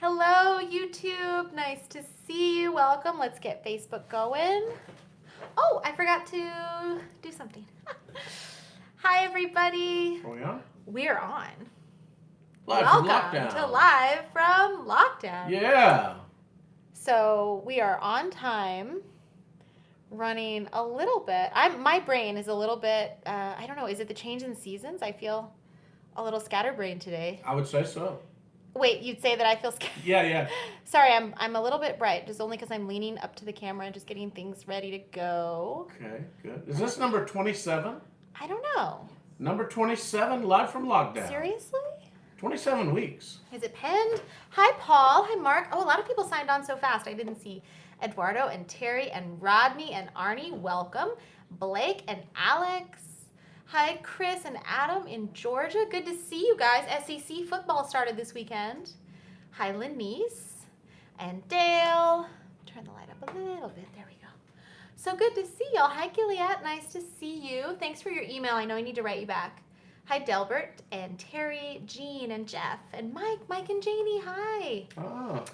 Hello, YouTube. Nice to see you. Welcome. Let's get Facebook going. Oh, I forgot to do something. Hi, everybody. Are we on? We're on. Live Welcome from lockdown. to Live from Lockdown. Yeah. So we are on time, running a little bit. My brain is a little bit, I don't know, is it the change in seasons? I feel a little scatterbrained today. I would say so. Wait, you'd say that I feel scared? Yeah. Sorry, I'm a little bit bright, just only because I'm leaning up to the camera and just getting things ready to go. Okay, good. Is this number 27? I don't know. Number 27, live from lockdown. Seriously? 27 weeks. Is it penned? Hi, Paul. Hi, Mark. Oh, a lot of people signed on so fast. I didn't see Eduardo and Terry and Rodney and Arnie. Welcome. Blake and Alex. Hi, Chris and Adam in Georgia. Good to see you guys. SEC football started this weekend. Hi, Lenice and Dale. Turn the light up a little bit. There we go. So good to see y'all. Hi, Gilead. Nice to see you. Thanks for your email. I know I need to write you back. Hi, Delbert and Terry, Jean and Jeff and Mike and Janie. Hi. Oh.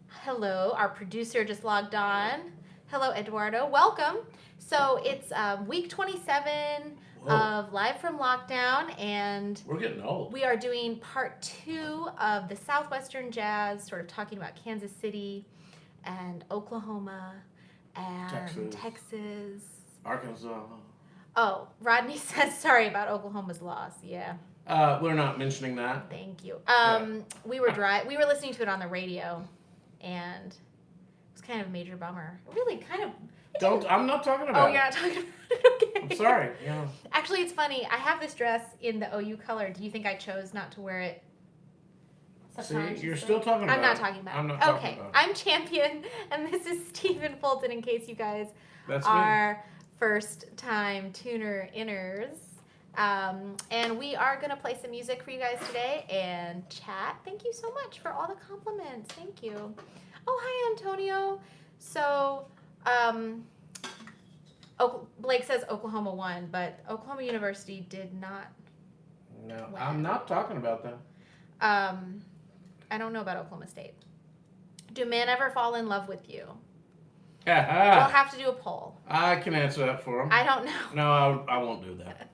Hello. Our producer just logged on. Hello, Eduardo. Welcome. So it's week 27 of Live from Lockdown, and We're getting old. we are doing part 2 of the Southwestern Jazz, sort of talking about Kansas City and Oklahoma and Texas. Arkansas. Oh, Rodney says sorry about Oklahoma's loss. Yeah, We're not mentioning that. thank you. Yeah. We were listening to it on the radio, and it was kind of a major bummer. Really, kind of. I'm not talking about Oh, you're not talking about it. Okay. I'm sorry. Yeah. Actually, it's funny. I have this dress in the OU color. Do you think I chose not to wear it? See, you're still talking about I'm not talking about it. I'm not talking Okay, about it. I'm Champion, and this is Stephen.fulton, in case you guys That's me. are first-time tuner-inners. And we are going to play some music for you guys today and chat. Thank you so much for all the compliments. Thank you. Oh, hi, Antonio. So, Blake says Oklahoma won, but Oklahoma University did not. No, Wow. I'm not talking about that. I don't know about Oklahoma State. Do men ever fall in love with you? We'll have to do a poll. I can answer that for him. I don't know. No, I won't do that.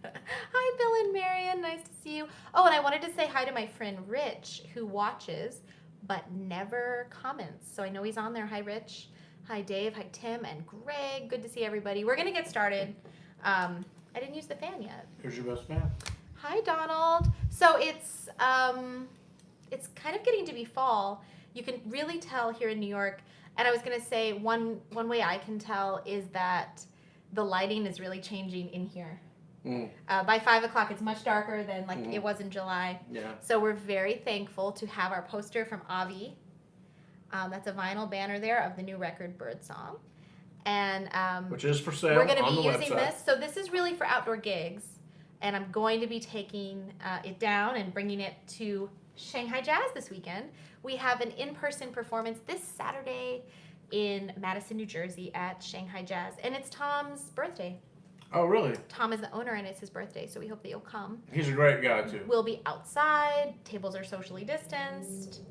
Hi, Bill and Marion. Nice to see you. Oh, and I wanted to say hi to my friend Rich, who watches but never comments. So I know he's on there. Hi, Rich. Hi, Dave. Hi, Tim and Greg. Good to see everybody. We're going to get started. I didn't use the fan yet. Who's your best man? Hi, Donald. So it's kind of getting to be fall. You can really tell here in New York. And I was going to say one way I can tell is that the lighting is really changing in here. By 5 o'clock, it's much darker than it was in July. Yeah. So we're very thankful to have our poster from Avi. That's a vinyl banner there of the new record Birdsong. And Which is for sale we're going to on be the using website. this. So this is really for outdoor gigs. And I'm going to be taking it down and bringing it to Shanghai Jazz this weekend. We have an in-person performance this Saturday in Madison, New Jersey at Shanghai Jazz. And it's Tom's birthday. Oh, really? Tom is the owner and it's his birthday, so we hope that you'll come. He's a great guy, too. We'll be outside, tables are socially distanced,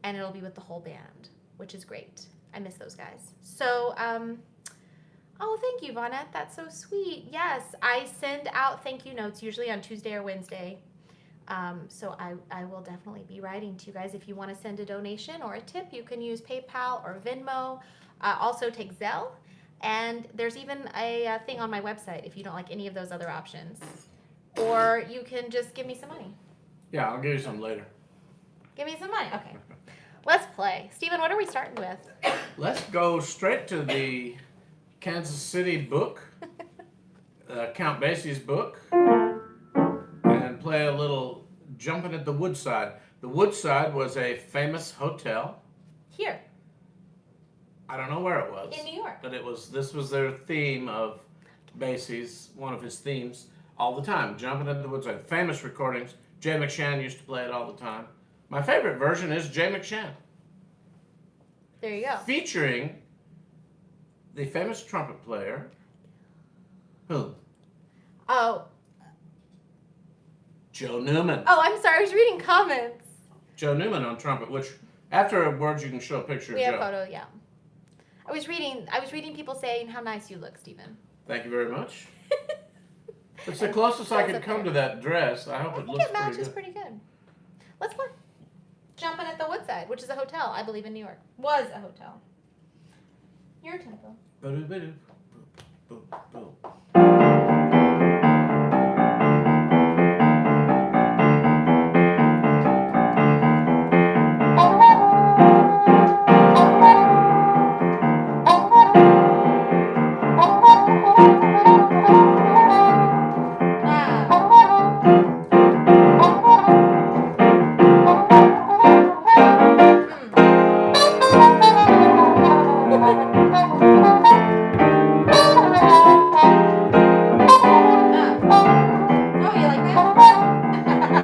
and it'll be with the whole band, which is great. I miss those guys. So, oh, thank you, Vonette. That's so sweet. Yes, I send out thank you notes usually on Tuesday or Wednesday. So I will definitely be writing to you guys. If you want to send a donation or a tip, you can use PayPal or Venmo. Also take Zelle. And there's even a thing on my website if you don't like any of those other options. Or you can just give me some money. Yeah, I'll give you some later. Give me some money. Okay. Let's play. Steven, what are we starting with? Let's go straight to the Kansas City book, Count Basie's book, and play a little Jumping at the Woodside. The Woodside was a famous hotel. Here. I don't know where it was. In New York. But this was their theme of Basie's, one of his themes, all the time. Jumping at the Woodside. Famous recordings. Jay McShann used to play it all the time. My favorite version is Jay McShann. There you go. Featuring the famous trumpet player. Who? Oh. Joe Newman. Oh, I'm sorry. I was reading comments. Joe Newman on trumpet, which Afterwards, you can show a picture We of have Joe. photo, yeah. I was reading people saying how nice you look, Stephen. Thank you very much. It's the closest I could up come there. to that dress. I hope I it think looks it matches pretty good. pretty good. Let's play. Jumping at the Woodside, which is a hotel, I believe, in New York. Was a hotel. Your tempo. Ba-do-ba-do. Boom, boom, boom. Oh, you like that?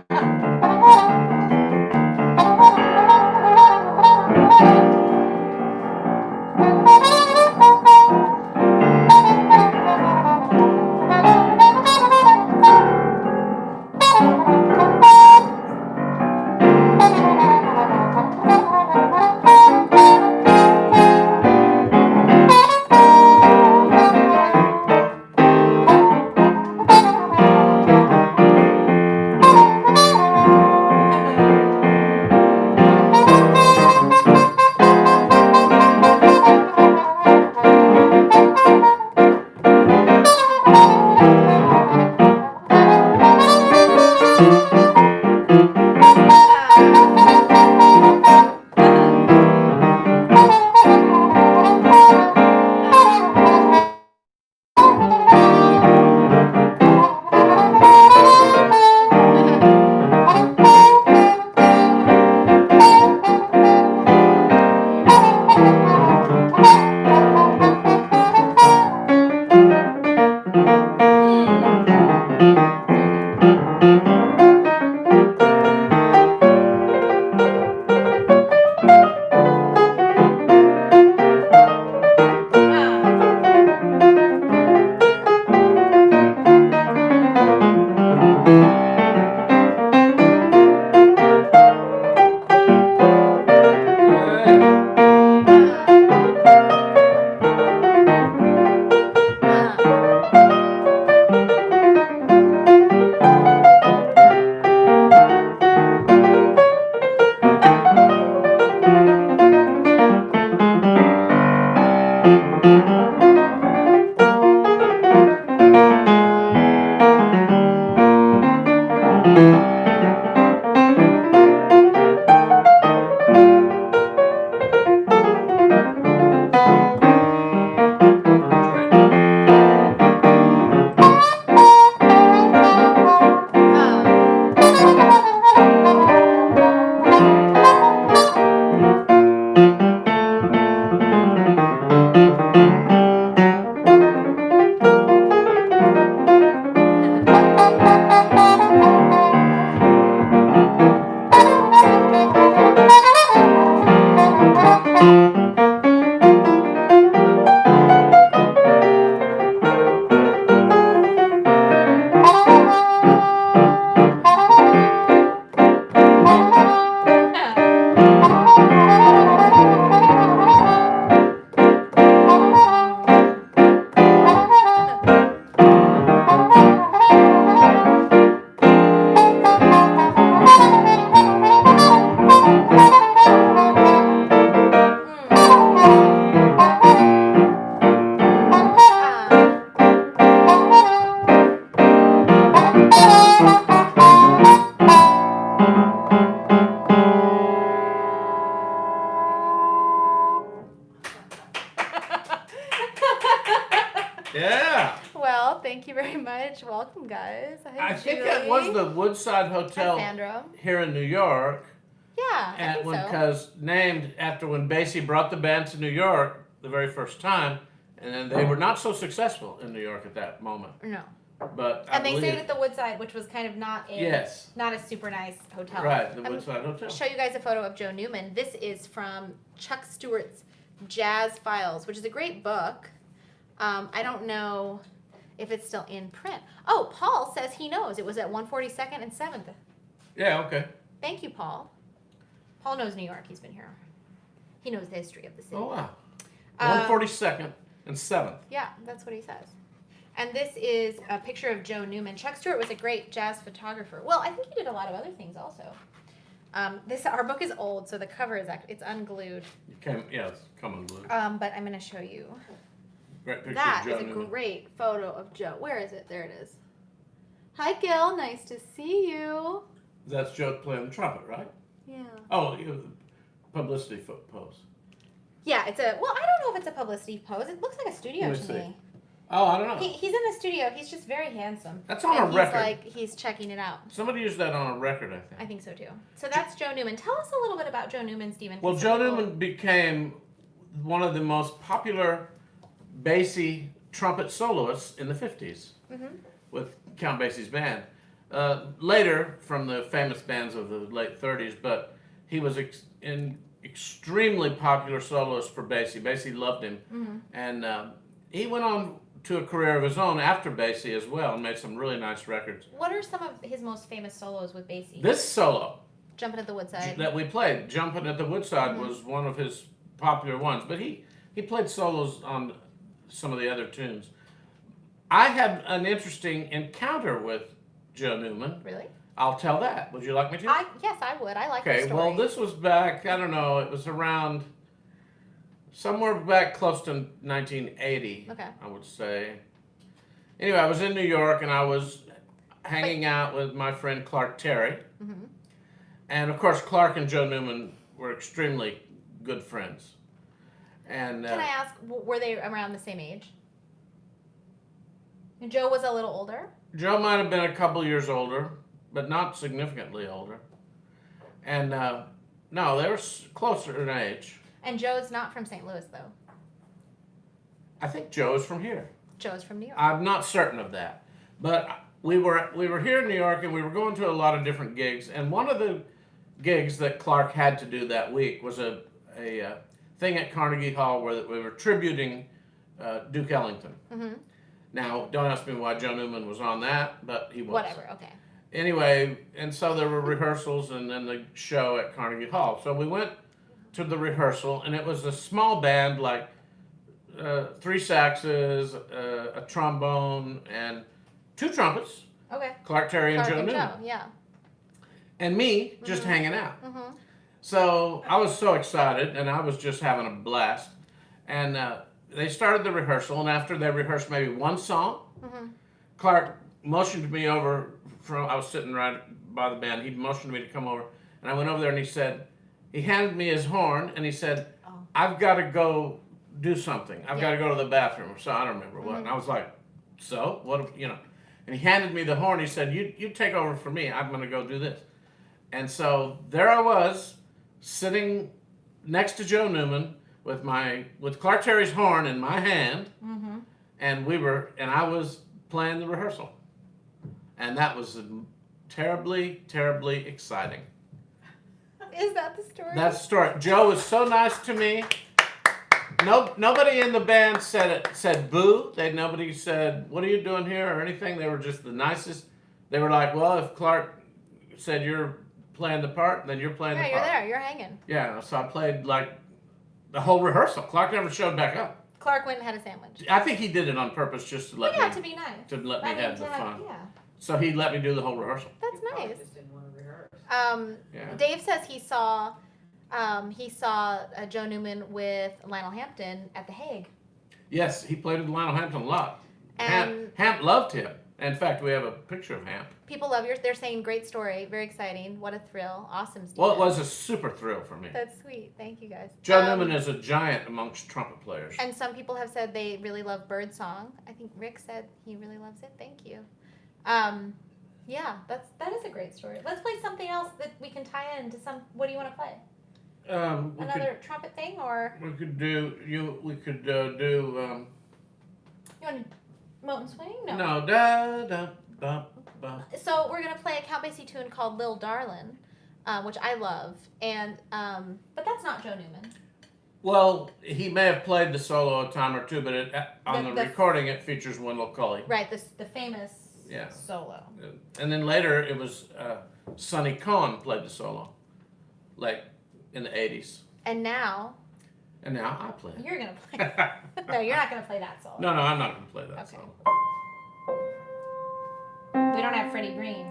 Yeah. Well, thank you very much. Welcome, guys. Hi, I think Julie. that was the Woodside Hi, Hotel Sandra. here in New York. Yeah, I think so. Because named after when Basie brought the band to New York the very first time, and then they were not so successful in New York at that moment. No. But And they stayed at the Woodside, which was kind of not a super nice hotel. Right, the Woodside Hotel. I'll show you guys a photo of Joe Newman. This is from Chuck Stewart's Jazz Files, which is a great book. I don't know if it's still in print. Oh, Paul says he knows. It was at 142nd and 7th. Yeah, okay. Thank you, Paul. Paul knows New York. He's been here. He knows the history of the city. Oh, wow. 142nd and 7th. Yeah, that's what he says. And this is a picture of Joe Newman. Chuck Stewart was a great jazz photographer. Well, I think he did a lot of other things also. Our book is old, so the cover is it's unglued. It's come unglued. But I'm going to show you. Great picture That of Joe is a Newman. great photo of Joe. Where is it? There it is. Hi, Gil. Nice to see you. That's Joe playing the trumpet, right? Yeah. Oh, publicity pose. Yeah, I don't know if it's a publicity pose. It looks like a studio Let me to see. me. Oh, I don't know. He's in the studio. He's just very handsome. That's on and a record. He's checking it out. Somebody used that on a record, I think. I think so too. So that's Joe Newman. Tell us a little bit about Joe Newman, Stephen. Well, Joe Newman became one of the most popular bassy trumpet soloists in the 50s with Count Basie's band. Later, from the famous bands of the late 30s, but he was an extremely popular soloist for Basie. Basie loved him. And he went on to a career of his own after Basie as well and made some really nice records. What are some of his most famous solos with Basie? This solo Jumping at the Woodside. that we played, Jumping at the Woodside, was one of his popular ones. But he played solos on some of the other tunes. I had an interesting encounter with Joe Newman. Really? I'll tell that. Would you like me to? Yes, I would. I like the Okay, story. well, this was back, I don't know, it was around somewhere back close to 1980, I would say. Anyway, I was in New York and I was hanging out with my friend Clark Terry. And of course, Clark and Joe Newman were extremely good friends. And Can I ask, were they around the same age? Joe was a little older? Joe might have been a couple years older, but not significantly older. And no, they were closer in age. And Joe's not from St. Louis, though. I think Joe is from here. Joe's from New York. I'm not certain of that, but we were here in New York and we were going to a lot of different gigs. And one of the gigs that Clark had to do that week was a thing at Carnegie Hall where we were tributing Duke Ellington. Now, don't ask me why Joe Newman was on that, but he was. Whatever. Okay. Anyway, and so there were rehearsals and then the show at Carnegie Hall. So we went to the rehearsal, and it was a small band, like 3 saxes, a trombone, and 2 trumpets. Okay. Clark Terry and Clark Joe and Newman. Joe, yeah. And me just hanging out. So I was so excited, and I was just having a blast. And they started the rehearsal, and after they rehearsed maybe one song, Clark motioned me over I was sitting right by the band. He motioned me to come over, and I went over there, and he handed me his horn, and he said, I've got to go do something. I've got to go to the bathroom. So I don't remember what. And I was like, so? What, And he handed me the horn. He said, you take over for me. I'm going to go do this. And so there I was, sitting next to Joe Newman with Clark Terry's horn in my hand, and I was playing the rehearsal. And that was terribly, terribly exciting. Is that the story? That's the story. Joe was so nice to me. Nobody in the band said boo. Nobody said, what are you doing here or anything. They were just the nicest. They were like, well, if Clark said you're playing the part, then you're playing the part. Yeah, you're there. You're hanging. Yeah, so I played like the whole rehearsal. Clark never showed back up. Clark went and had a sandwich. I think he did it on purpose just to let me. To be nice. To let me have the fun. Yeah. So he let me do the whole rehearsal. That's nice. Just didn't want to rehearse. Yeah. Dave says he saw Joe Newman with Lionel Hampton at The Hague. Yes, he played with Lionel Hampton a lot. And Hamp loved him. In fact, we have a picture of Hamp. people love yours. They're saying great story, very exciting. What a thrill. Awesome, Steve. Well, it was a super thrill for me. That's sweet. Thank you, guys. Joe Newman is a giant amongst trumpet players. And some people have said they really love Birdsong. I think Rick said he really loves it. Thank you. Yeah, that is a great story. Let's play something else that we can tie into some. What do you want to play? Another trumpet thing, or we could do. We could do. you want Molten Swing? No. No. Da da ba ba. So we're gonna play a Count Basie tune called "Lil Darlin'," which I love, and but that's not Joe Newman. Well, he may have played the solo a time or two, but on the recording it features Wendell Culley. Right, the famous solo. And then later it was Sonny Cohen played the solo, like in the 80s. And now And now I play. You're gonna play. No, you're not gonna play that song. No, I'm not gonna play that Okay. song. We don't have Freddie Green.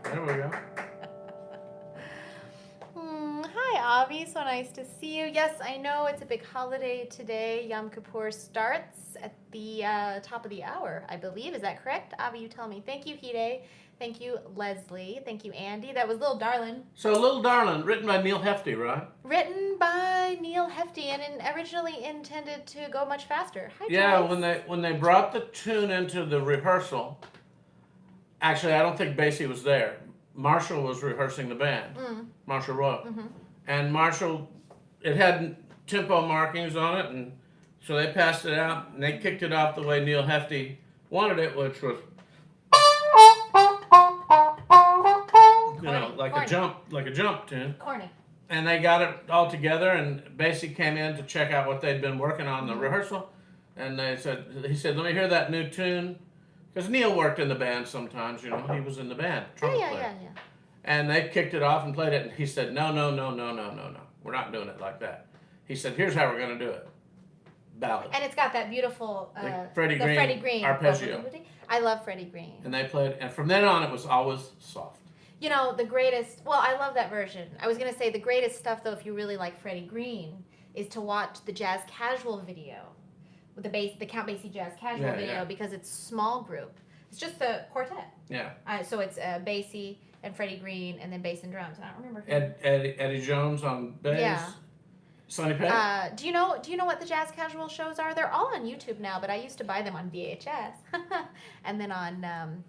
There we go. Hi, Avi. So nice to see you. Yes, I know it's a big holiday today. Yom Kippur starts at the top of the hour, I believe. Is that correct? Avi, you tell me. Thank you, Hide. Thank you, Leslie. Thank you, Andy. That was Little Darlin'. So Little Darlin', written by Neil Hefti, right? Written by Neil Hefti and originally intended to go much faster. Hi, Yeah, Joyce. when they brought the tune into the rehearsal, actually I don't think Basie was there. Marshall was rehearsing the band. Marshall Royal. And Marshall, it had tempo markings on it, and so they passed it out and they kicked it off the way Neil Hefti wanted it, which was like a jump tune. Corny. And they got it all together, and Basie came in to check out what they'd been working on in the rehearsal, and he said, let me hear that new tune, because Neil worked in the band sometimes, he was in the band, trumpet player. Yeah. And they kicked it off and played it, and he said, no, we're not doing it like that. He said, here's how we're going to do it. Ballad. And it's got that beautiful Freddie Green arpeggio. I love Freddie Green. And they played, and from then on it was always soft. The greatest, I love that version. I was going to say the greatest stuff, though, if you really like Freddie Green, is to watch the Jazz Casual video with the Count Basie Jazz Casual video, because it's small group. It's just the quartet. Yeah. So it's Basie and Freddie Green, and then bass and drums. And I don't remember who. Eddie Jones on bass. Yeah. Sonny Payne. Do you know what the Jazz Casual shows are? They're all on YouTube now, but I used to buy them on VHS and then on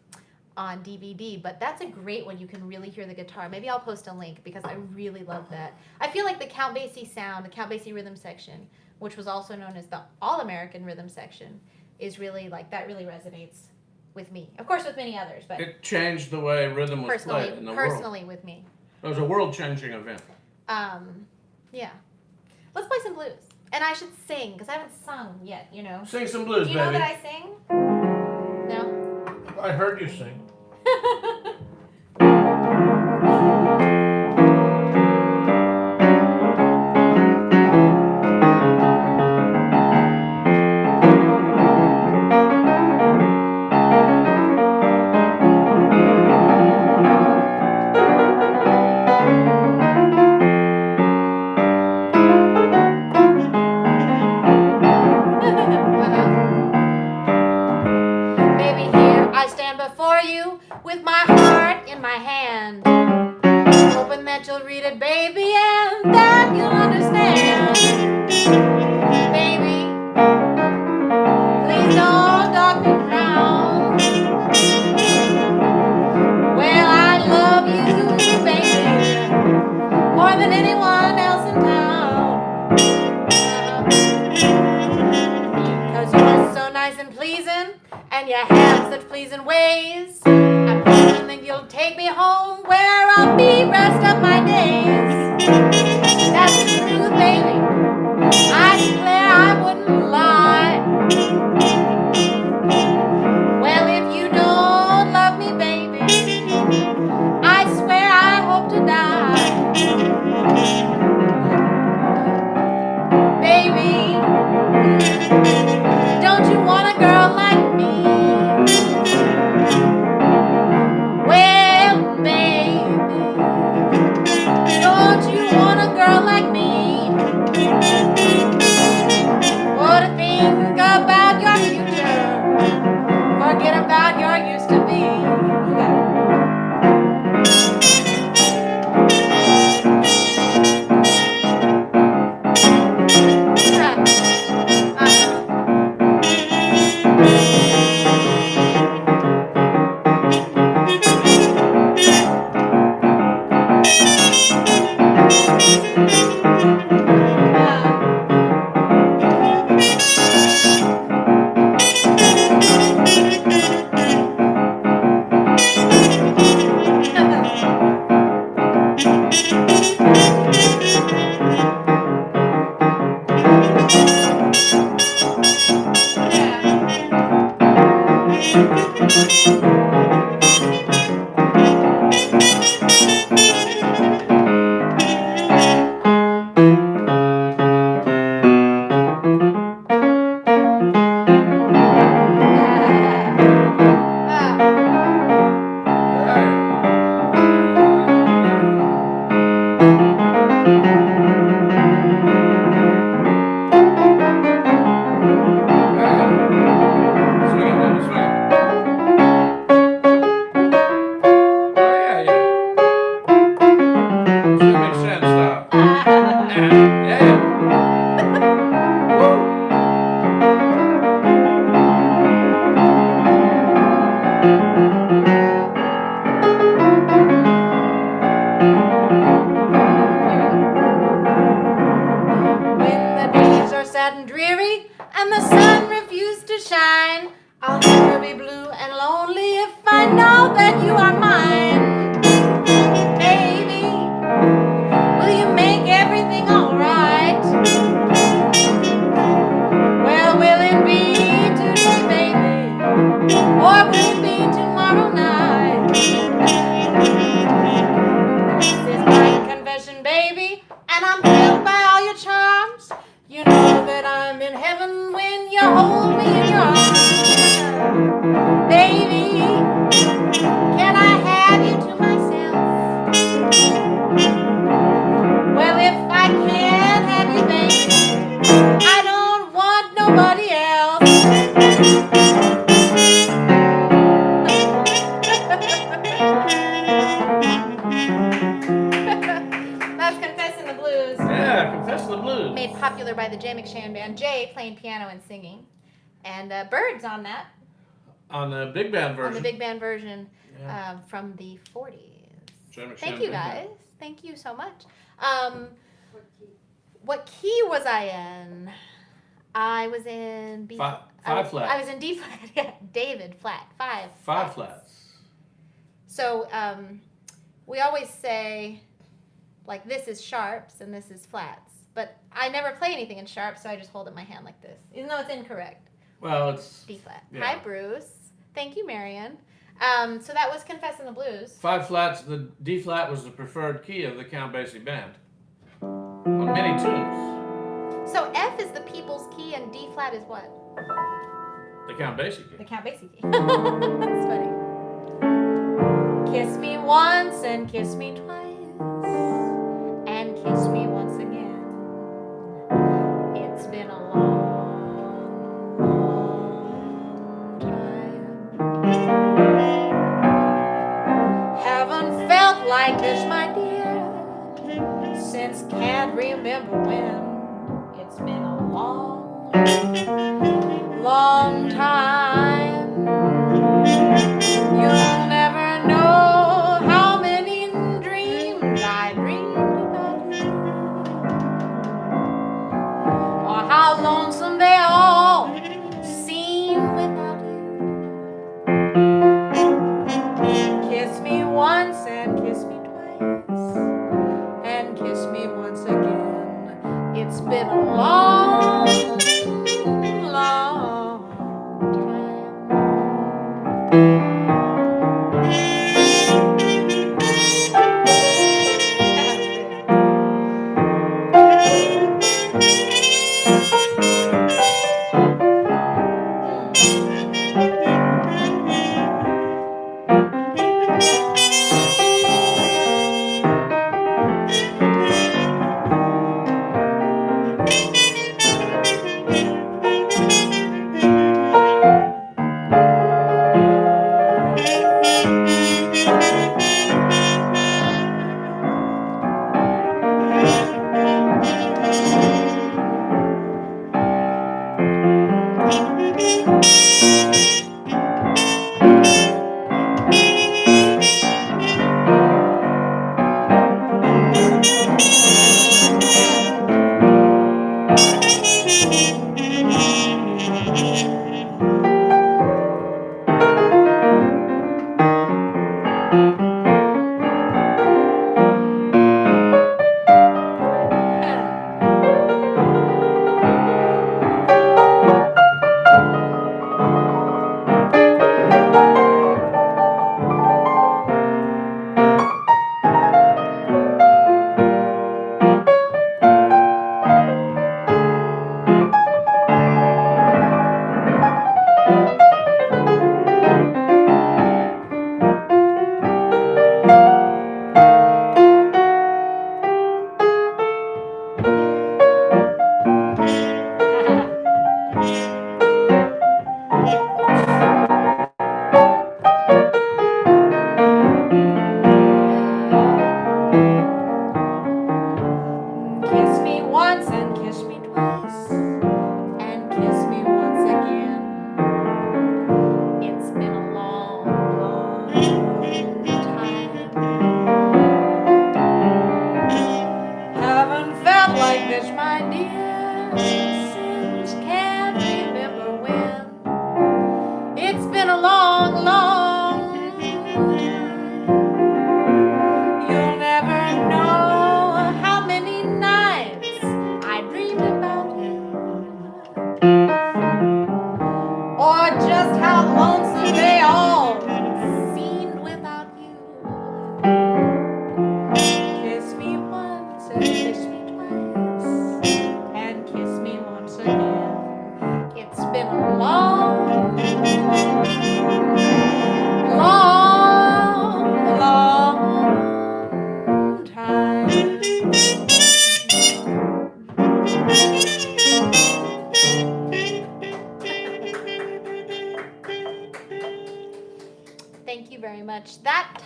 DVD. But that's a great one. You can really hear the guitar. Maybe I'll post a link because I really love that. I feel like the Count Basie sound, the Count Basie rhythm section, which was also known as the All-American rhythm section, is really that really resonates with me. Of course, with many others, but it changed the way rhythm was played in the world. Personally, with me. It was a world-changing event. Yeah. Let's play some blues. And I should sing, because I haven't sung yet, Sing some blues, baby. Do you know that I sing? No? I heard you sing. Before you with my heart in my hand, hoping that you'll read it, baby, and that you'll understand. Baby, please don't dog me round. Well, I love you, baby, more than anyone else in town. 'Cause you're so nice and pleasing, and you have such pleasing ways. I'm hoping that you'll take me home where I'll be rest of my days. That's the truth, baby. I declare I wouldn't lie. Well, if you don't love me, baby, I swear I hope to die. Baby, don't you want a girl like me? Well, baby, don't you want a That's Confessing the Blues. Yeah, Confessing the Blues. Made popular by the Jay McShann Band. Jay playing piano and singing. And Birds on that. On the big band version. On the big band version Yeah. from the 40s. Thank you guys. Thank you so much. What key was I in? I was in B. Five I flats. was in D flat. Yeah, David flat. Five flats. So we always say, like, this is sharps and this is flats. But I never play anything in sharps, so I just hold it in my hand like this, even though it's incorrect. Well, it's B flat. Yeah. Hi, Bruce. Thank you, Marion. So that was Confessing the Blues. 5 flats. The D flat was the preferred key of the Count Basie band on many tunes. So F is the people's key and D flat is what? The Count Basie The key. Count Basie key. That's funny. Kiss me once and kiss me twice and kiss me once again. It's been a long, long time. Haven't felt like this, my dear, since can't remember when. It's been a long, long time. You'll never know how many dreams I dreamed about you, or how lonesome they all seem without you. Kiss me once and kiss me twice and kiss me once again. It's been a long, long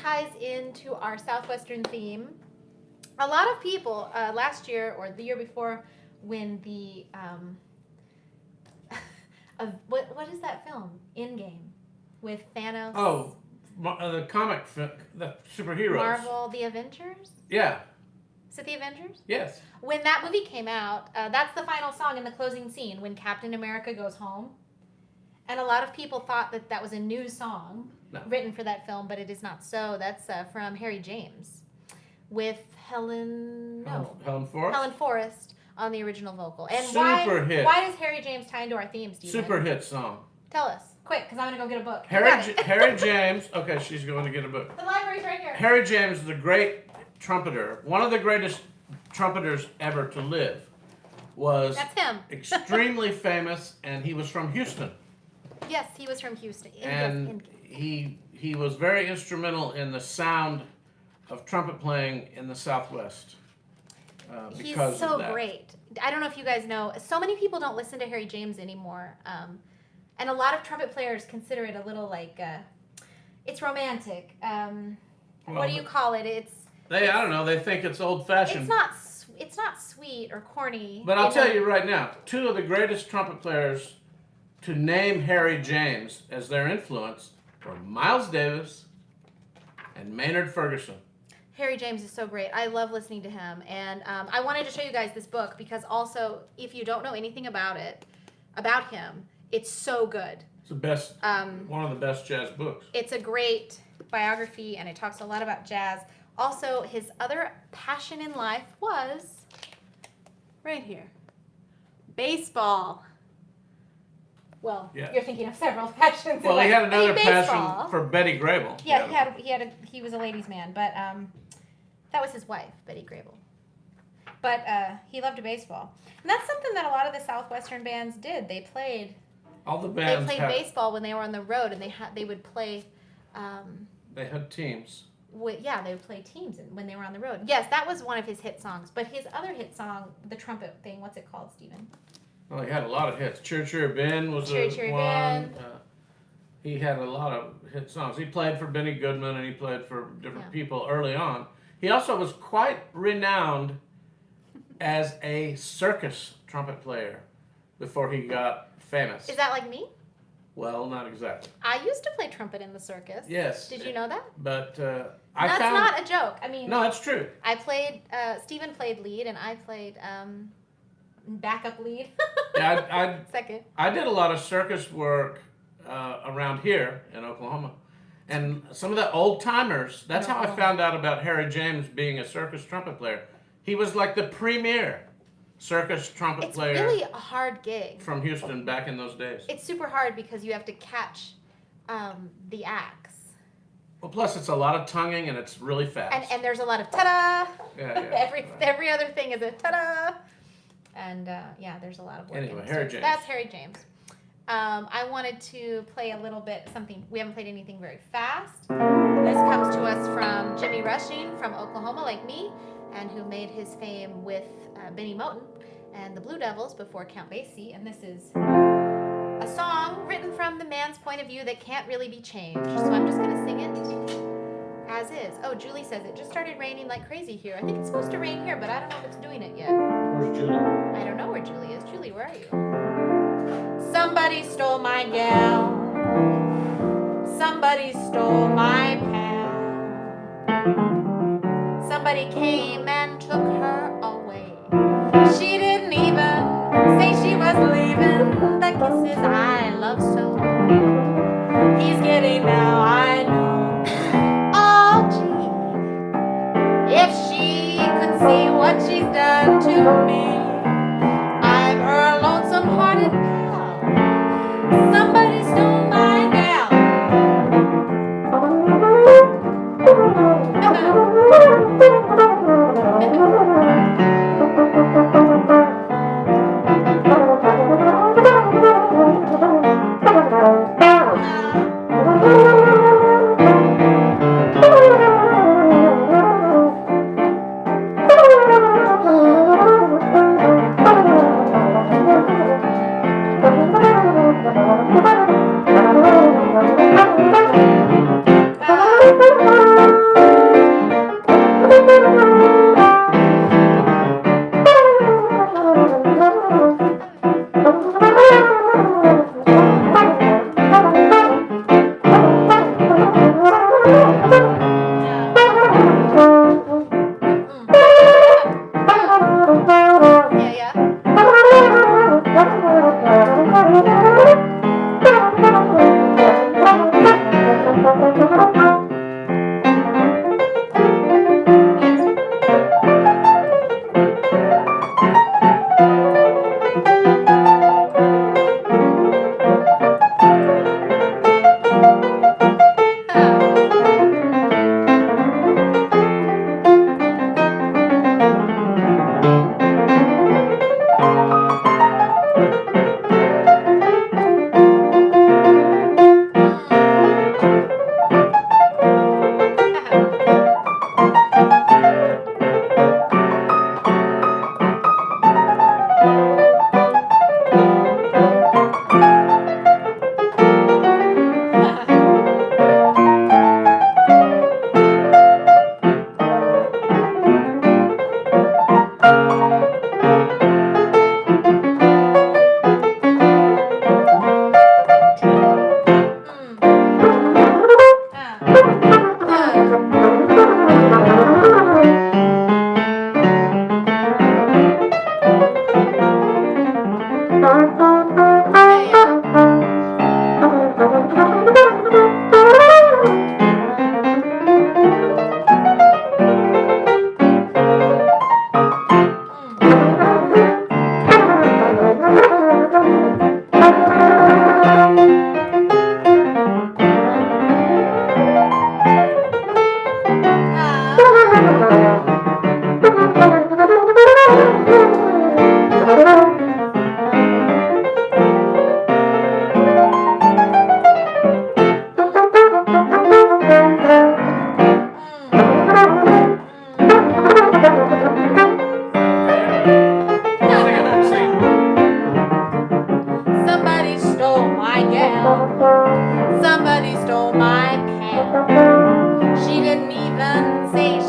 ties into our Southwestern theme. A lot of people last year or the year before, when the what is that film? Endgame with Thanos. Oh, the comic, the superheroes. Marvel, the Avengers. Yeah. Is it the Avengers? Yes. When that movie came out, that's the final song in the closing scene when Captain America goes home. And a lot of people thought that that was a new song written for that film, but it is not so. That's from Harry James with Helen Forrest. Helen Forrest on the original vocal. And Super hit. Why does Harry James tie into our theme, Stephen? Super hit song. Tell us, quick, because I'm going to go get a book. Harry James. Okay, she's going to get a book. The library's right here. Harry James is a great trumpeter. One of the greatest trumpeters ever to live. That's him. Extremely famous, and he was from Houston. Yes, he was from Houston. And he was very instrumental in the sound of trumpet playing in the Southwest. He's so great. I don't know if you guys know, so many people don't listen to Harry James anymore. And a lot of trumpet players consider it a little like, it's romantic. What do you call it? I don't know, they think it's old-fashioned. It's not sweet or corny. But I'll tell you right now, two of the greatest trumpet players to name Harry James as their influence were Miles Davis and Maynard Ferguson. Harry James is so great. I love listening to him. And I wanted to show you guys this book because also, if you don't know anything about him, it's so good. It's the best, one of the best jazz books. It's a great biography, and it talks a lot about jazz. Also, his other passion in life was right here, baseball. Well, You're thinking of several passions. Well, he had another passion for Betty Grable. Yeah, he was a ladies' man, but that was his wife, Betty Grable. But he loved baseball, and that's something that a lot of the Southwestern bands did. They played. All the bands. They played baseball when they were on the road, and they would play. They had teams. They would play teams when they were on the road. Yes, that was one of his hit songs. But his other hit song, the trumpet thing, what's it called, Stephen? Well, he had a lot of hits. Cheer Cheer Ben was one. He had a lot of hit songs. He played for Benny Goodman, and he played for different people early on. He also was quite renowned as a circus trumpet player before he got famous. Is that like me? Well, not exactly. I used to play trumpet in the circus. Yes. Did you know that? But that's not a joke. I mean, no, it's true. I played. Stephen played lead, and I played backup lead. Yeah, second. I did a lot of circus work around here in Oklahoma, and some of the old timers. That's how I found out about Harry James being a circus trumpet player. He was like the premier circus trumpet player. It's really a hard gig. From Houston back in those days. It's super hard because you have to catch the acts. Well, plus it's a lot of tonguing and it's really fast. And there's a lot of ta-da. Yeah. Every other thing is a ta-da. And there's a lot of work. Anyway, Harry James. That's Harry James. I wanted to play a little bit something. We haven't played anything very fast. This comes to us from Jimmy Rushing from Oklahoma, like me, and who made his fame with Benny Moten and the Blue Devils before Count Basie. And this is a song written from the man's point of view that can't really be changed. So I'm just going to sing it as is. Oh, Julie says it just started raining like crazy here. I think it's supposed to rain here, but I don't know if it's doing it yet. Where's Julie? I don't know where Julie is. Julie, where are you? Somebody stole my gal. Somebody stole my pal. Somebody came and took her away. She didn't even say she was leaving. The kisses I love so. He's getting now, I know. Oh, gee. If she could see what she's done to me. I'm her lonesome-hearted pal. Somebody stole my gal.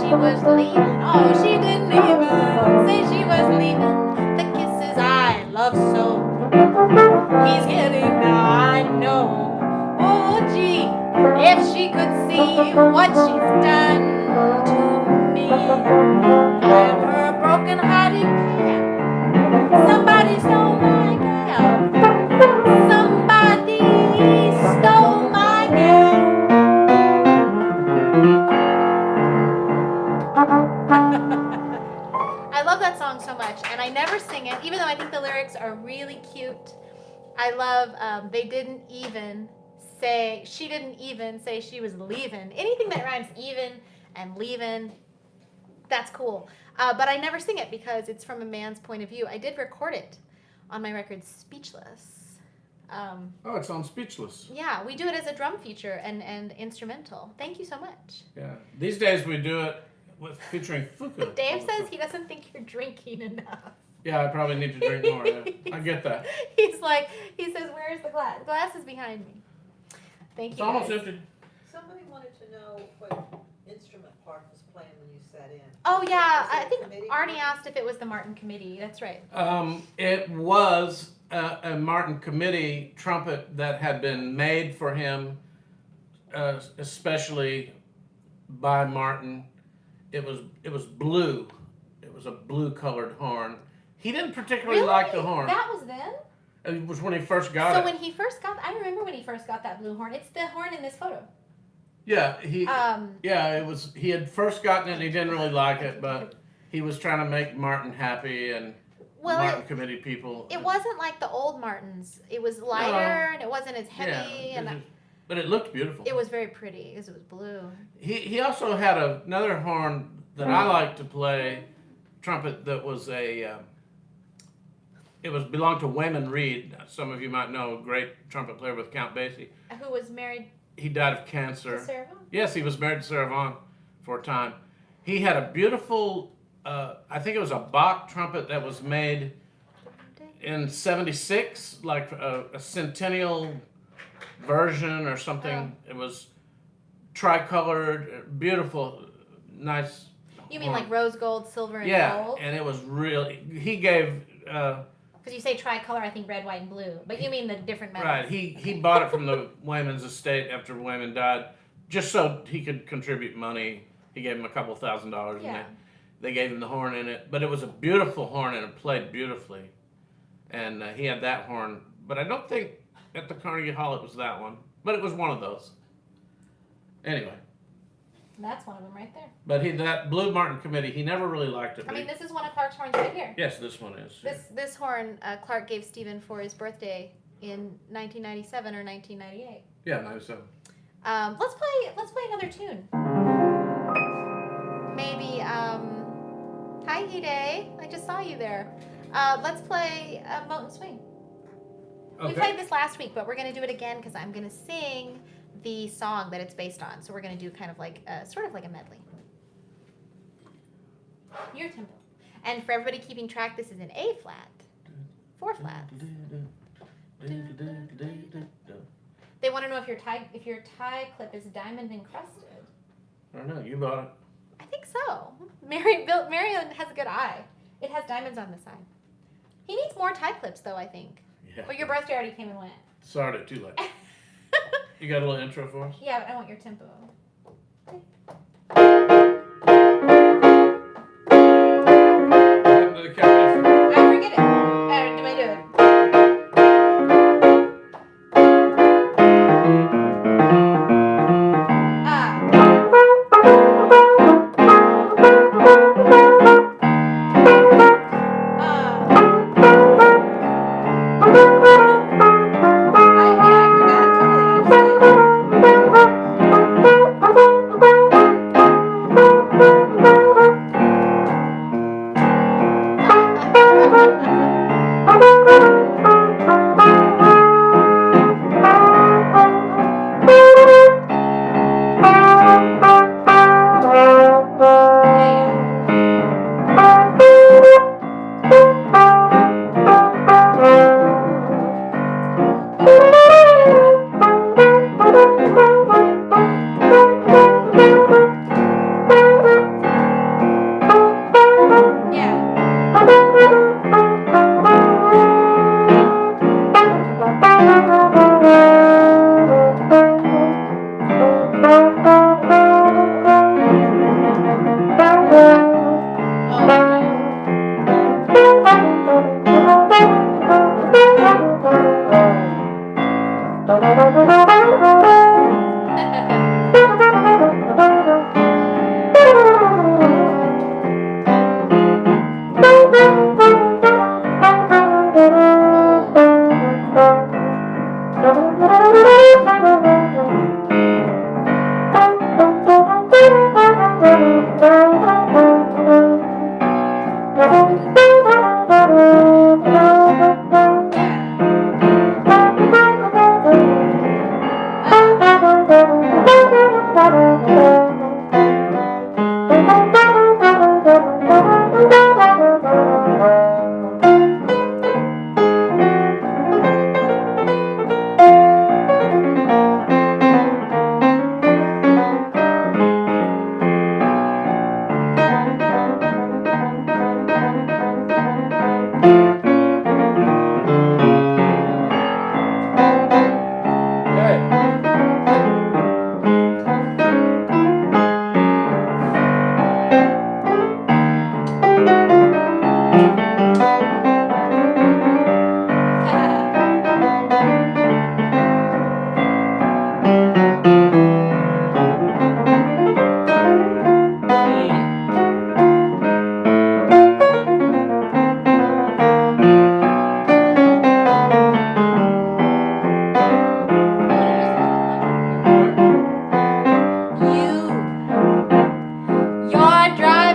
she was leaving. Oh, she didn't even say she was leaving. The kisses I love so. He's getting now, I know. Oh, gee, if she could see what she's done to me. I'm her broken-hearted gal. Somebody stole my gal. Somebody stole my gal. I love that song so much, and I never sing it, even though I think the lyrics are really cute. I love, they didn't even say, she didn't even say she was leaving. Anything that rhymes even and leaving, that's cool. But I never sing it because it's from a man's point of view. I did record it on my record Speechless. Oh, it's on Speechless. Yeah, we do it as a drum feature and instrumental. Thank you so much. Yeah. These days we do it with featuring Fuka. Dave says he doesn't think you're drinking enough. Yeah, I probably need to drink more. Yeah. I get that. He says, where's the glass? The glass is behind me. Thank It's you. almost guys. empty. Somebody wanted to know what instrument part was playing when you sat in. Oh yeah, Was it I a think committee Arnie meeting? asked if it was the Martin Committee. That's right. It was a Martin Committee trumpet that had been made for him, especially by Martin. It was blue. It was a blue-colored horn. He didn't particularly like the horn. That was then? It was when he first got So it. when he first got, I remember when he first got that blue horn. It's the horn in this photo. Yeah, it Um, was. He had first gotten it and he didn't really like it, but he was trying to make Martin happy and Well, Martin Committee people. it wasn't like the old Martins. It was lighter and it wasn't as heavy, and but it looked beautiful. it was very pretty because it was blue. He also had another horn that I like to play, trumpet that was belonged to Wayman Reed. Some of you might know, a great trumpet player with Count Basie. Who was married He died of to cancer. Sarah Vaughan? Yes, he was married to Sarah Vaughan for a time. He had a beautiful, I think it was a Bach trumpet that was made in '76, like a centennial version or something. It was tricolored, beautiful, nice. You mean horn. like rose gold, silver, and Yeah, gold? and it was really. He gave. Because you say tricolor, I think red, white, and blue. But you mean the different metals. Right. He bought it from the Wayman's estate after Wayman died, just so he could contribute money. He gave him a couple $1,000, Yeah. and they gave him the horn in it. But it was a beautiful horn and it played beautifully. And he had that horn, but I don't think at the Carnegie Hall it was that one, but it was one of those. Anyway, That's one of them right there. but that Blue Martin Committee, he never really liked it. I mean, this is one of Clark's horns right here. Yes, this one is. This horn Clark gave Stephen for his birthday in 1997 or 1998. Yeah, 97. Let's play another tune. Maybe hi Hide, I just saw you there. Let's play Molten Swing. We Okay. played this last week, but we're gonna do it again because I'm gonna sing the song that it's based on. So we're gonna do kind of like sort of like a medley. Your tempo. And for everybody keeping track, this is an A flat, 4 flats. They want to know if your tie clip is diamond encrusted. I don't know. You bought it. I think so. Marion has a good eye. It has diamonds on the side. He needs more tie clips, though, I think. Yeah. But your birthday already came and went. Sorry, too late. You got a little intro for us? Yeah, but I want your tempo. What happened to the calculation? I forget it. Do I do it? I forgot totally.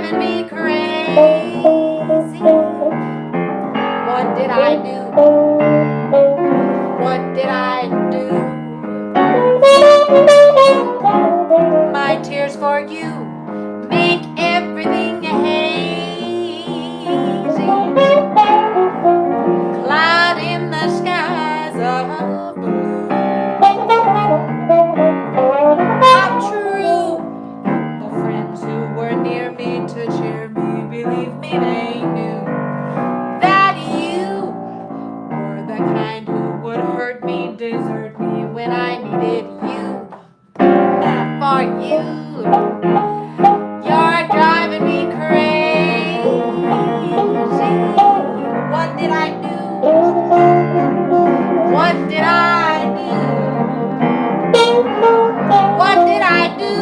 driving me crazy. What did I do? What did I do? My tears for you make everything hazy. Cloud in the skies of blue. Not true. The friends who were near me to cheer me, believe me, they knew that you were the kind who would hurt me, desert me when I needed you. For you, you're driving me crazy. What did I do? What did I do? What did I do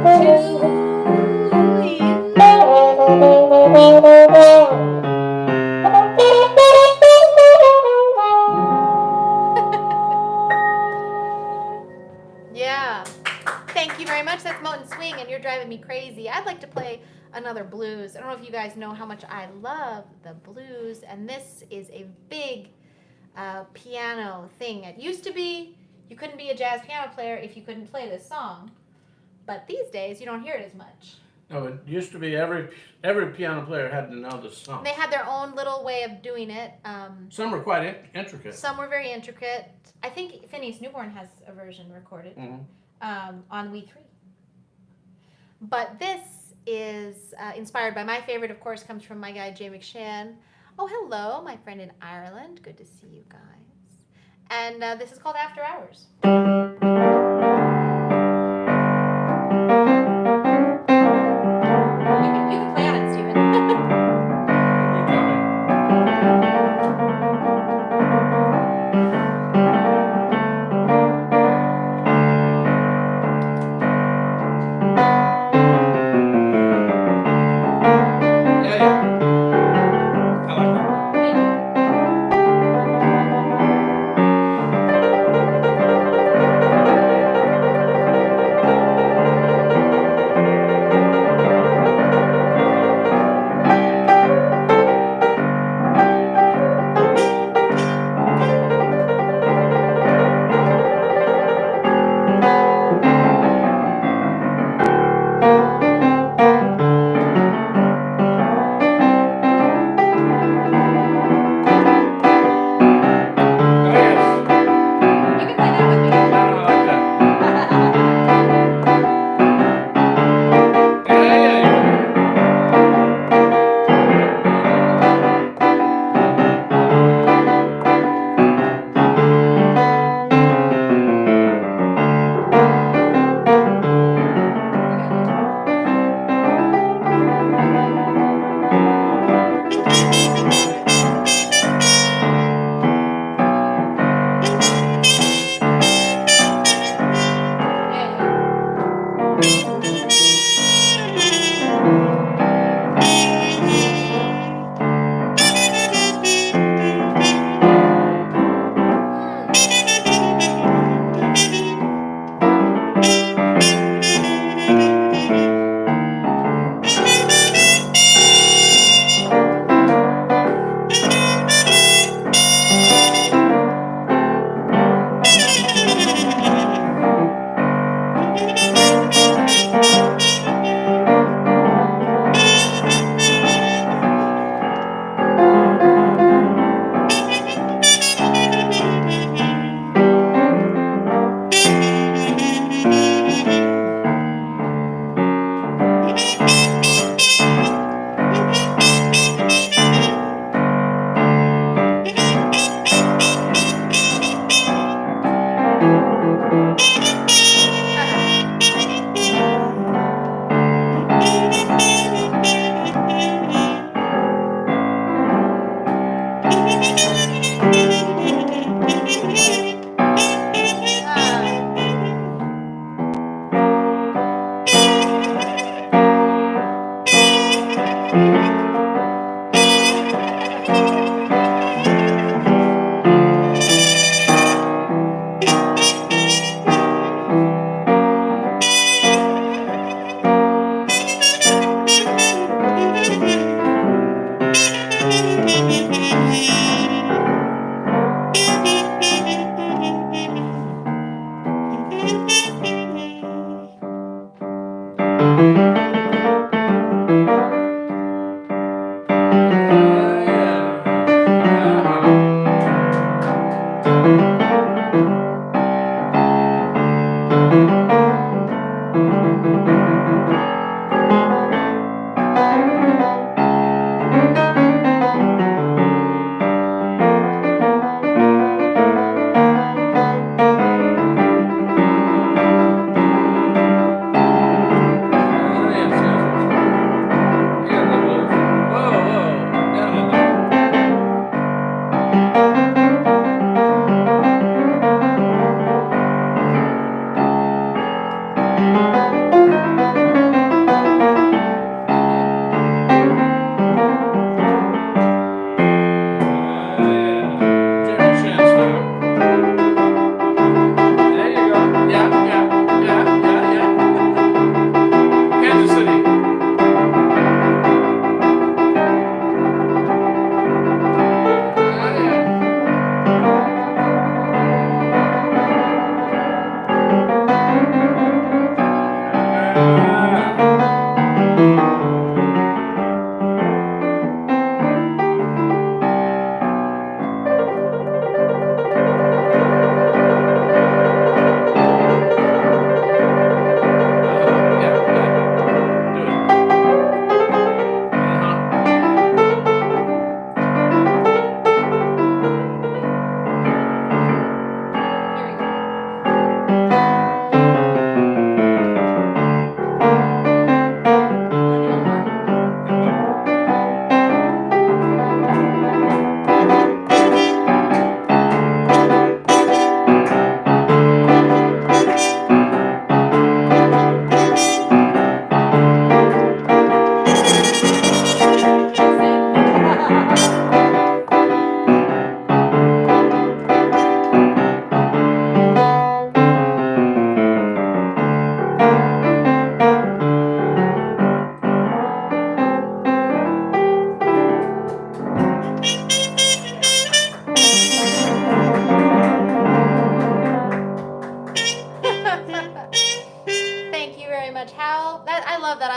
to you? Yeah. Thank you very much. That's Molten Swing, and you're driving me crazy. I'd like to play another blues. I don't know if you guys know how much I love the blues, and this is a big piano thing. It used to be you couldn't be a jazz piano player if you couldn't play this song, but these days you don't hear it as much. No, it used to be every piano player had to know this song. They had their own little way of doing it. Some were quite intricate. Some were very intricate. I think Phineas Newborn has a version recorded. On We 3. But this is inspired by my favorite, of course, comes from my guy Jay McShann. Oh, hello, my friend in Ireland. Good to see you guys. And this is called After Hours. You can play on it, Stephen.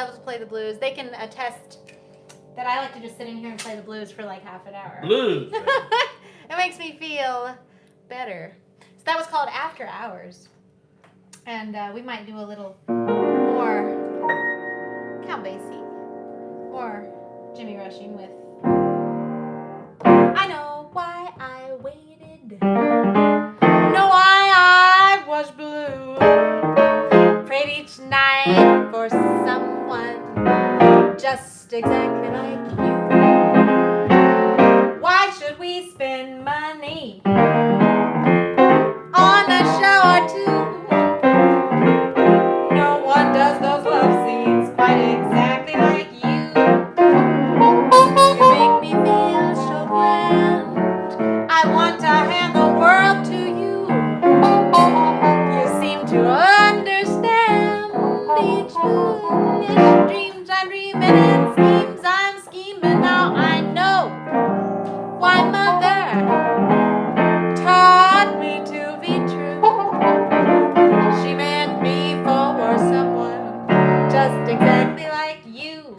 loves to play the blues. They can attest that I like to just sit in here and play the blues for like half an hour. Blues. It makes me feel better. So that was called After Hours. And we might do a little more Count Basie or Jimmy Rushing with I Know Why I Waited. Know why I was blue. Prayed each night for someone just exactly like you. Why should we spend money on a show or two? No one does those love scenes quite exactly like you. You make me feel so grand. I want to hand the world to you. You seem to understand each foolish dreams I'm dreaming and schemes I'm scheming. Now I know why mother taught me to be true. She meant me for someone just exactly like you.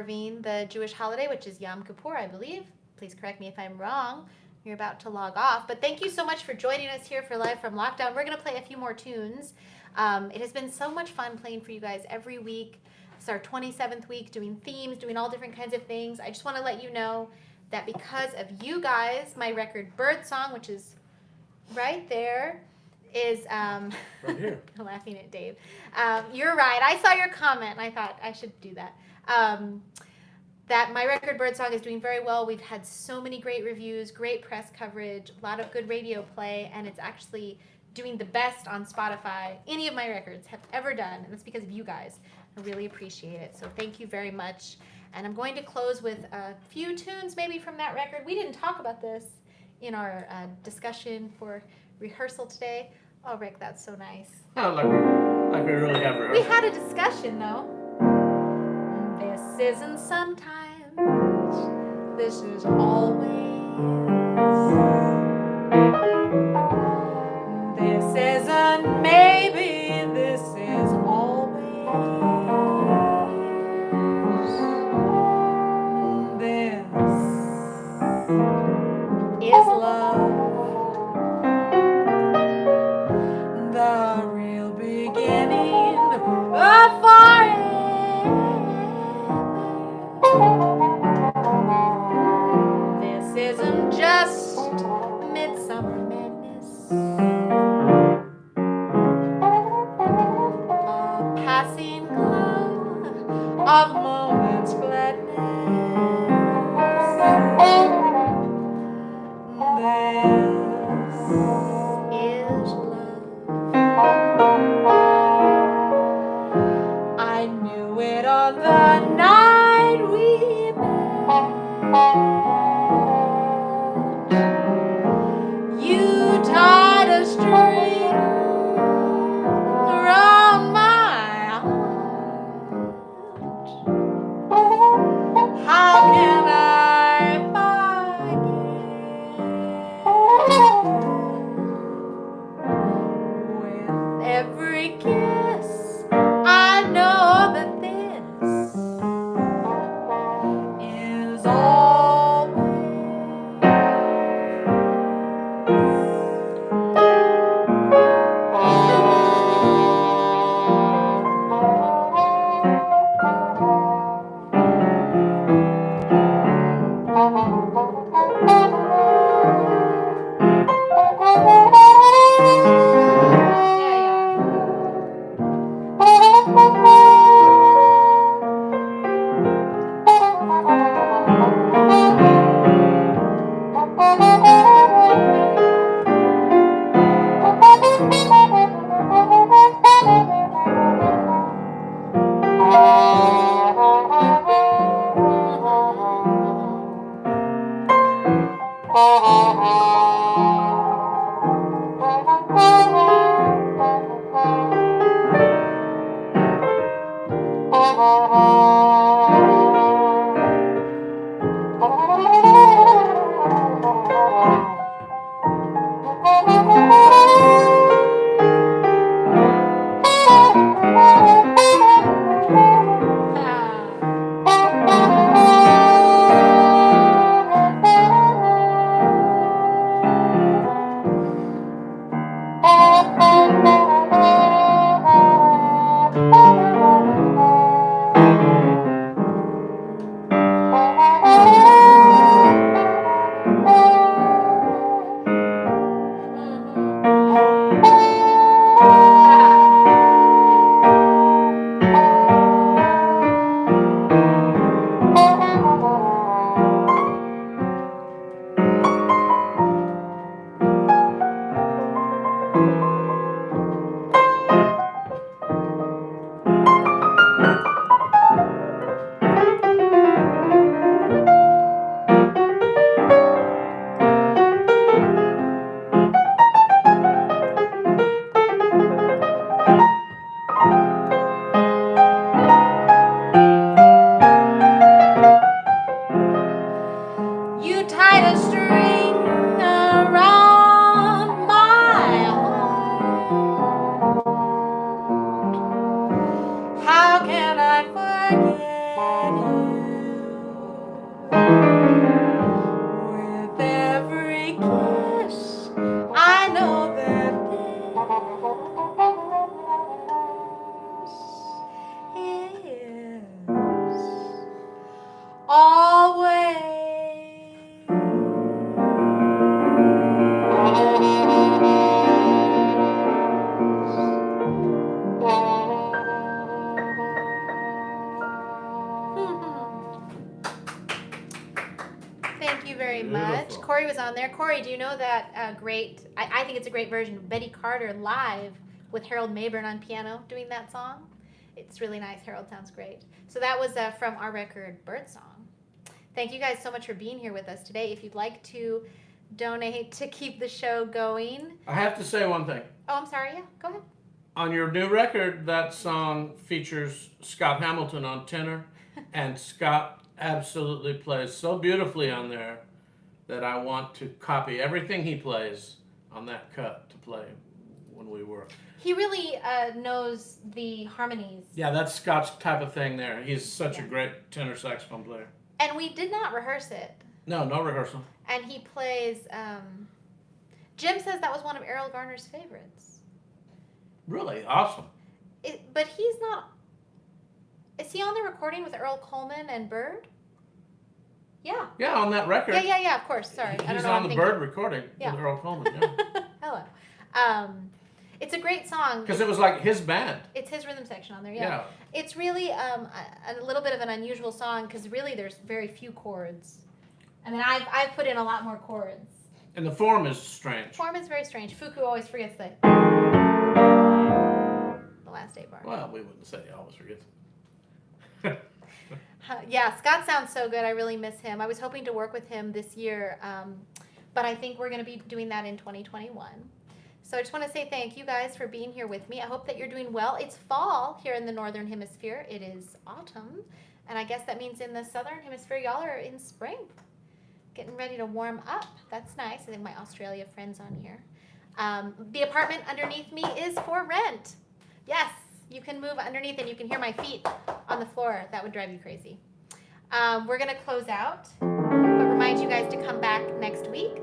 observing the Jewish holiday, which is Yom Kippur, I believe. Please correct me if I'm wrong. You're about to log off. But thank you so much for joining us here for Live from Lockdown. We're going to play a few more tunes. It has been so much fun playing for you guys every week. It's our 27th week doing themes, doing all different kinds of things. I just want to let you know that because of you guys, my record Bird Song, which is right there, is Right here. I'm laughing at Dave. You're right. I saw your comment and I thought I should do that. That my record Bird Song is doing very well. We've had so many great reviews, great press coverage, a lot of good radio play, and it's actually doing the best on Spotify any of my records have ever done, and that's because of you guys. I really appreciate it. So thank you very much. And I'm going to close with a few tunes maybe from that record. We didn't talk about this in our discussion for rehearsal today. Oh, Rick, that's so nice. Oh, like we really have We rehearsal. had a discussion, though. This isn't sometimes. This is always. This isn't maybe. This is always. This is love. The real beginning of forever. This isn't just Thank you very Beautiful. much. Corey was on there. Corey, do you know that I think it's a great version of Betty Carter live with Harold Mayburn on piano doing that song? It's really nice. Harold sounds great. So that was from our record, Birdsong. Thank you guys so much for being here with us today. If you'd like to donate to keep the show going. I have to say one thing. Oh, I'm sorry. Yeah, go ahead. On your new record, that song features Scott Hamilton on tenor, and Scott absolutely plays so beautifully on there that I want to copy everything he plays on that cut to play when we work. He really knows the harmonies. Yeah, that's Scott's type of thing there. He's such a great tenor saxophone player. And we did not rehearse it. No rehearsal. And he plays, Jim says that was one of Errol Garner's favorites. Really? Awesome. But he's not, is he on the recording with Earl Coleman and Bird? Yeah. Yeah, on that record. Yeah, of course. Sorry. I don't He's know on what the I'm Bird recording Yeah. with Earl Coleman. Yeah. Hello. It's a great song. Because it was like his band. It's his rhythm section on there, yeah. It's really a little bit of an unusual song because really there's very few chords. I mean, I've put in a lot more chords. And the form is strange. The form is very strange. Fuku always forgets the last 8 bar. Well, we wouldn't say he always forgets. Yeah, Scott sounds so good. I really miss him. I was hoping to work with him this year, but I think we're going to be doing that in 2021. So I just want to say thank you guys for being here with me. I hope that you're doing well. It's fall here in the Northern Hemisphere. It is autumn, and I guess that means in the Southern Hemisphere, y'all are in spring. Getting ready to warm up. That's nice. I think my Australia friend's on here. The apartment underneath me is for rent. Yes, you can move underneath and you can hear my feet on the floor. That would drive you crazy. We're going to close out, but remind you guys to come back next week,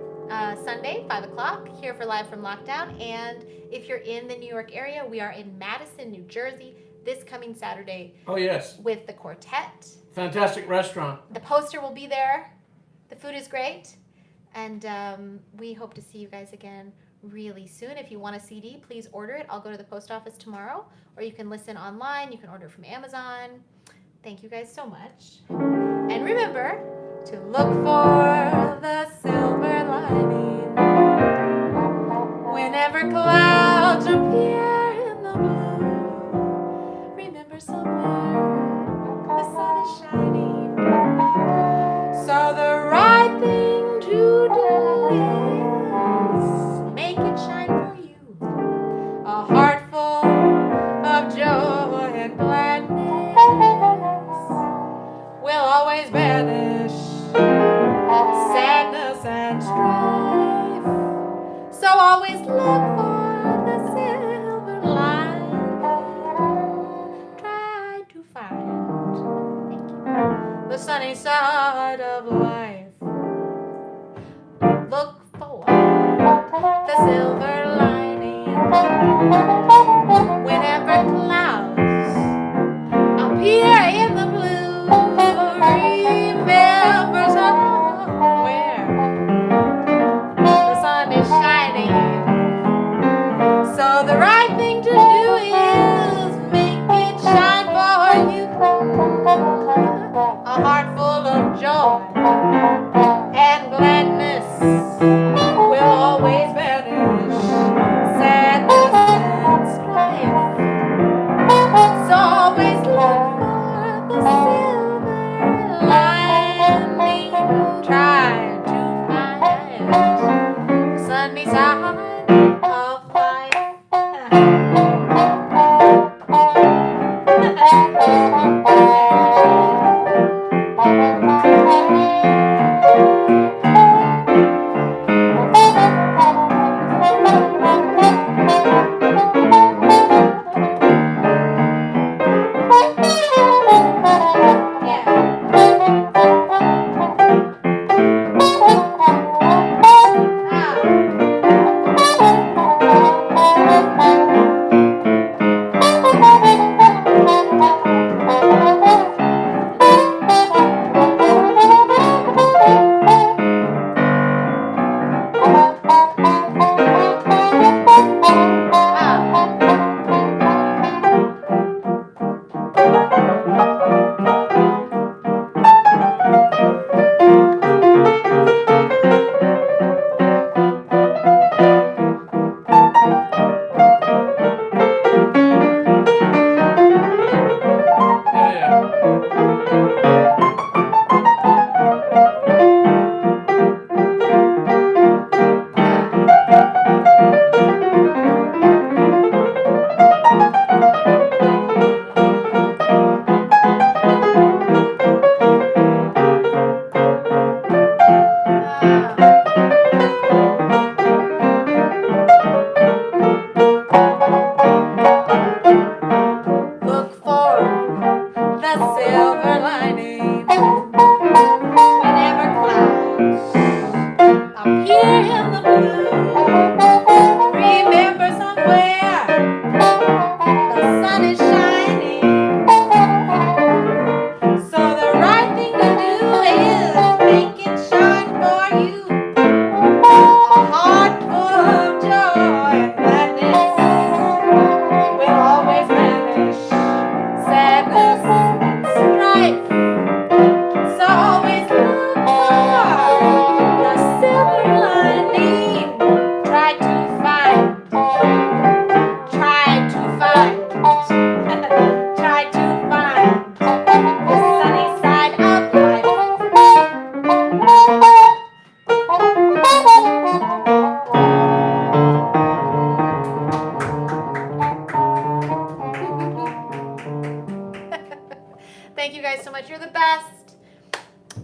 Sunday, 5 o'clock, here for Live from Lockdown. And if you're in the New York area, we are in Madison, New Jersey, this coming Saturday. Oh, yes. With the quartet. Fantastic restaurant. The poster will be there. The food is great. And we hope to see you guys again really soon. If you want a CD, please order it. I'll go to the post office tomorrow, or you can listen online. You can order from Amazon. Thank you guys so much. And remember to look for the silver lining whenever clouds appear in the blue. Remember somewhere the sun is shining. So the right thing to do is make it shine for you. A heart full of joy and gladness will always banish sadness and strife. So always look for the silver lining. Try to find, thank you, the sunny side of life. Look for the silver lining whenever clouds appear in the blue. Remember somewhere the sun is shining. So the right thing to do is make it shine for you. A heart full of joy and gladness will always vanish sadness and strife. So always look for the silver lining. Try to find the sunny side of life.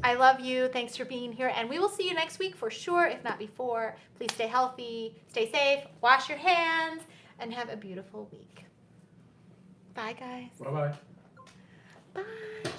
I love you. Thanks for being here. And we will see you next week for sure, if not before. Please stay healthy, stay safe, wash your hands, and have a beautiful week. Bye, guys. Bye-bye. Bye.